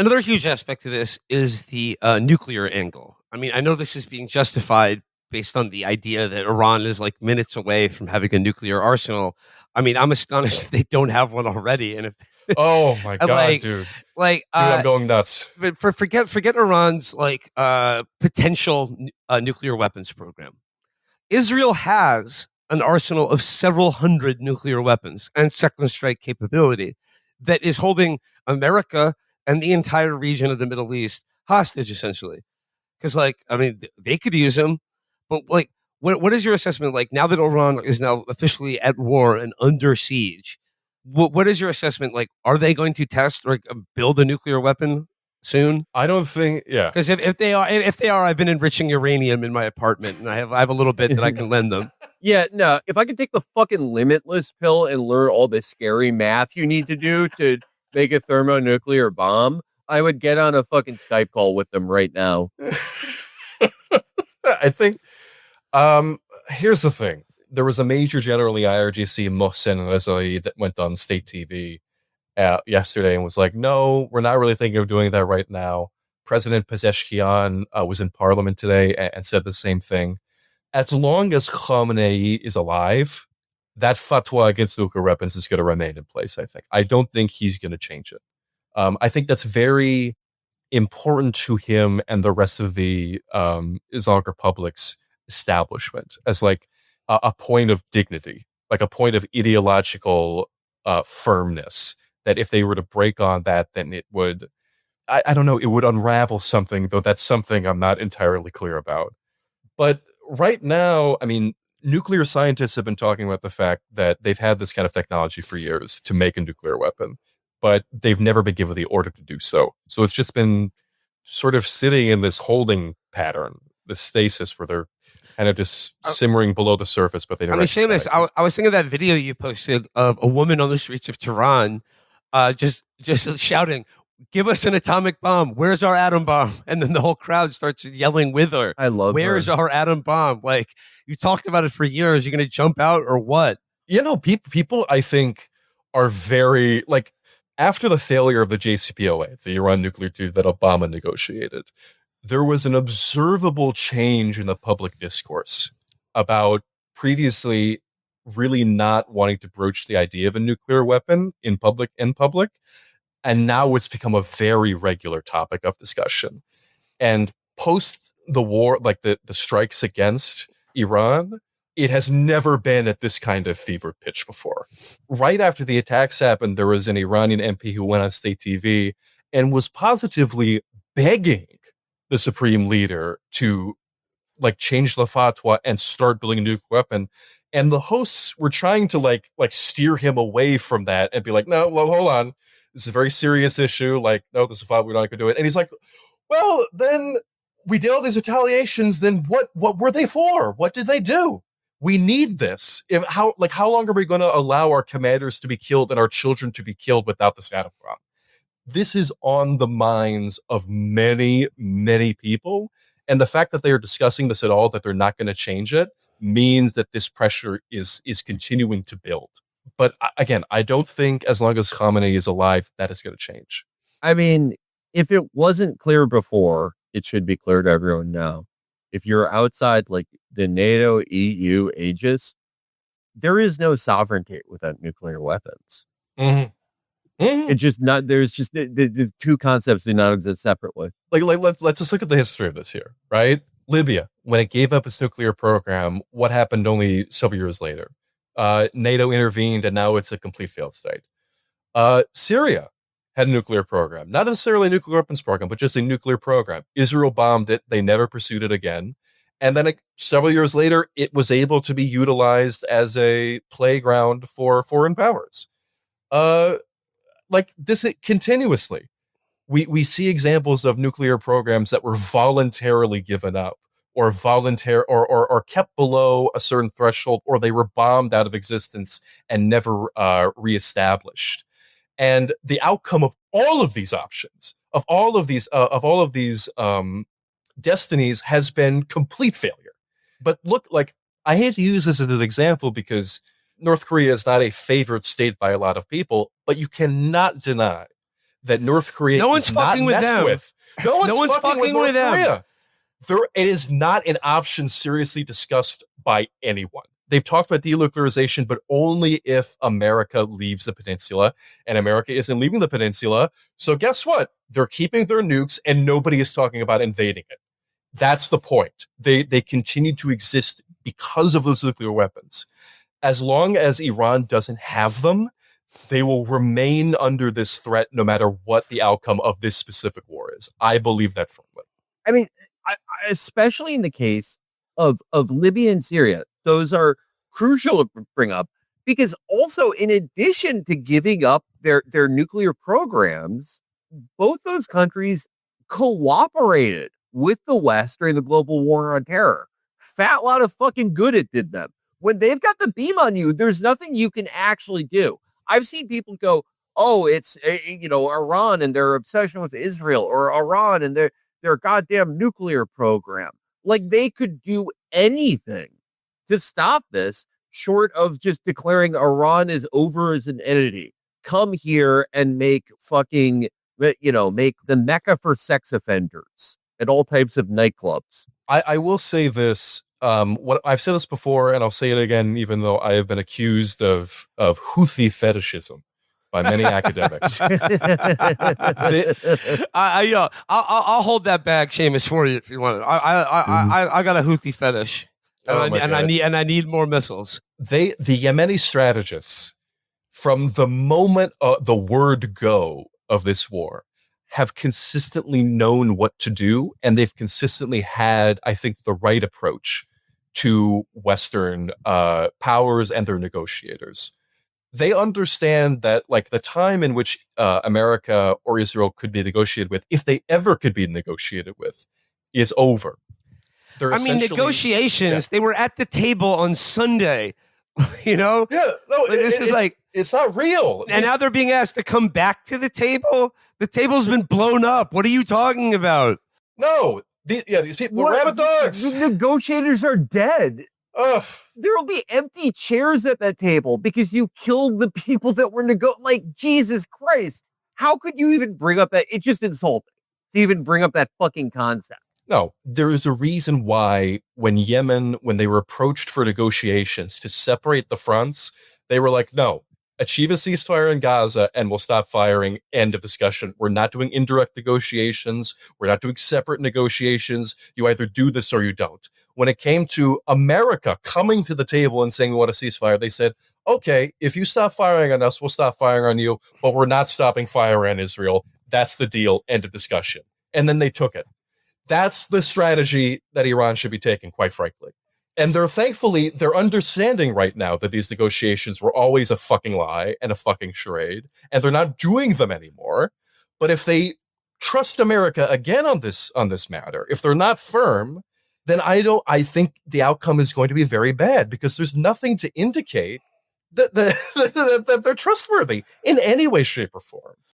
another huge aspect of this is the nuclear angle. I mean, I know this is being justified based on the idea that Iran is like minutes away from having a nuclear arsenal. I mean, I'm astonished they don't have one already. And if Oh my God, like, dude. like, Dude, I'm going nuts. but forget Iran's like potential nuclear weapons program. Israel has an arsenal of several hundred nuclear weapons and second strike capability that is holding America and the entire region of the Middle East hostage, essentially. Because, like, I mean, they could use them, but like, what is your assessment? Like, now that Iran is now officially at war and under siege, what is your assessment? Like, are they going to test or build a nuclear weapon soon? I don't think, yeah. Because if they are, I've been enriching uranium in my apartment, and I have a little bit that I can lend them. Yeah, no. If I could take the fucking limitless pill and learn all the scary math you need to do to make a thermonuclear bomb, I would get on a fucking Skype call with them right now. I think, here's the thing. There was a major general in the IRGC, Mohsen Rezaei, that went on state TV yesterday and was like, no, we're not really thinking of doing that right now. President Pezeshkian was in parliament today and said the same thing. As long as Khamenei is alive, that fatwa against nuclear weapons is going to remain in place, I think. I don't think he's going to change it. I think that's very important to him and the rest of the Islamic Republic's establishment as like a point of dignity, like a point of ideological firmness, that if they were to break on that, then it would, I don't know, it would unravel something, though that's something I'm not entirely clear about. But right now, I mean, nuclear scientists have been talking about the fact that they've had this kind of technology for years to make a nuclear weapon, but they've never been given the order to do so. So it's just been sort of sitting in this holding pattern, this stasis, where they're kind of just simmering below the surface, but they I don't. mean, Seamus, I was thinking of that video you posted of a woman on the streets of Tehran, just shouting, "Give us an atomic bomb! Where's our atom bomb?" And then the whole crowd starts yelling with her. I love Where's her. our atom bomb? Like, you talked about it for years. You're going to jump out or what? You know, people I think are very like, after the failure of the JCPOA, the Iran nuclear treaty that Obama negotiated, there was an observable change in the public discourse about previously really not wanting to broach the idea of a nuclear weapon in public, and now it's become a very regular topic of discussion. And post the war, like the strikes against Iran, it has never been at this kind of fever pitch before. Right after the attacks happened, there was an Iranian MP who went on state TV and was positively begging the supreme leader to like change the fatwa and start building a nuclear weapon. And the hosts were trying to like steer him away from that and be like, no, well, hold on. This is a very serious issue. Like, no, this is a fatwa, we're not going to do it. And he's like, well, then we did all these retaliations. Then what were they for? What did they do? We need this. How long are we going to allow our commanders to be killed and our children to be killed without the atom bomb? This is on the minds of many, many people. And the fact that they are discussing this at all, that they're not going to change it, means that this pressure is continuing to build. But again, I don't think as long as Khamenei is alive, that is going to change. I mean, if it wasn't clear before, it should be clear to everyone now. If you're outside like the NATO EU aegis, there is no sovereignty without nuclear weapons. Mm-hmm. Mm-hmm. It's just not, there's just the two concepts do not exist separately. Let's just look at the history of this here, right? Libya, when it gave up its nuclear program, what happened only several years later? NATO intervened, and now it's a complete failed state. Syria had a nuclear program, not necessarily a nuclear weapons program, but just a nuclear program. Israel bombed it. They never pursued it again. And then several years later, it was able to be utilized as a playground for foreign powers. Like this continuously. We see examples of nuclear programs that were voluntarily given up or or kept below a certain threshold, or they were bombed out of existence and never reestablished. And the outcome of all of these options, of all of these destinies, has been complete failure. But look, like, I hate to use this as an example because North Korea is not a favored state by a lot of people, but you cannot deny that North Korea No one's is not fucking with messed them. with. No one's fucking with North them. Korea. It is not an option seriously discussed by anyone. They've talked about denuclearization, but only if America leaves the peninsula, and America isn't leaving the peninsula. So guess what? They're keeping their nukes, and nobody is talking about invading it. That's the point. They continue to exist because of those nuclear weapons. As long as Iran doesn't have them, they will remain under this threat no matter what the outcome of this specific war is. I believe that firmly. I mean, especially in the case of Libya and Syria, those are crucial to bring up because also, in addition to giving up their nuclear programs, both those countries cooperated with the West during the global war on terror. Fat lot of fucking good it did them. When they've got the beam on you, there's nothing you can actually do. I've seen people go, "Oh, it's Iran and their obsession with Israel, or Iran and their goddamn nuclear program." Like they could do anything to stop this, short of just declaring Iran is over as an entity. Come here and make fucking, make the Mecca for sex offenders at all types of nightclubs. I will say this. What I've said this before, and I'll say it again, even though I have been accused of Houthi fetishism by many academics. I'll hold that bag, Séamus, for you if you want it. I got a Houthi fetish, and I need more missiles. The Yemeni strategists, from the moment the word go of this war, have consistently known what to do, and they've consistently had, I think, the right approach to Western powers and their negotiators. They understand that, like, the time in which America or Israel could be negotiated with, if they ever could be negotiated with, is over. Negotiations, they were at the table on Sunday, Yeah, no, it's not real. And now they're being asked to come back to the table. The table's been blown up. What are you talking about? No, these people are rabid dogs. The negotiators are dead. Ugh. There will be empty chairs at that table because you killed the people that were like, Jesus Christ. How could you even bring up that? It's just insulting to even bring up that fucking concept. No, there is a reason why when they were approached for negotiations to separate the fronts, they were like, no, achieve a ceasefire in Gaza and we'll stop firing. End of discussion. We're not doing indirect negotiations. We're not doing separate negotiations. You either do this or you don't. When it came to America coming to the table and saying we want a ceasefire, they said, okay, if you stop firing on us, we'll stop firing on you, but we're not stopping fire on Israel. That's the deal. End of discussion. And then they took it. That's the strategy that Iran should be taking, quite frankly. And they're understanding right now that these negotiations were always a fucking lie and a fucking charade, and they're not doing them anymore. But if they trust America again on this matter, if they're not firm, then I think the outcome is going to be very bad, because there's nothing to indicate that they're trustworthy in any way, shape, or form.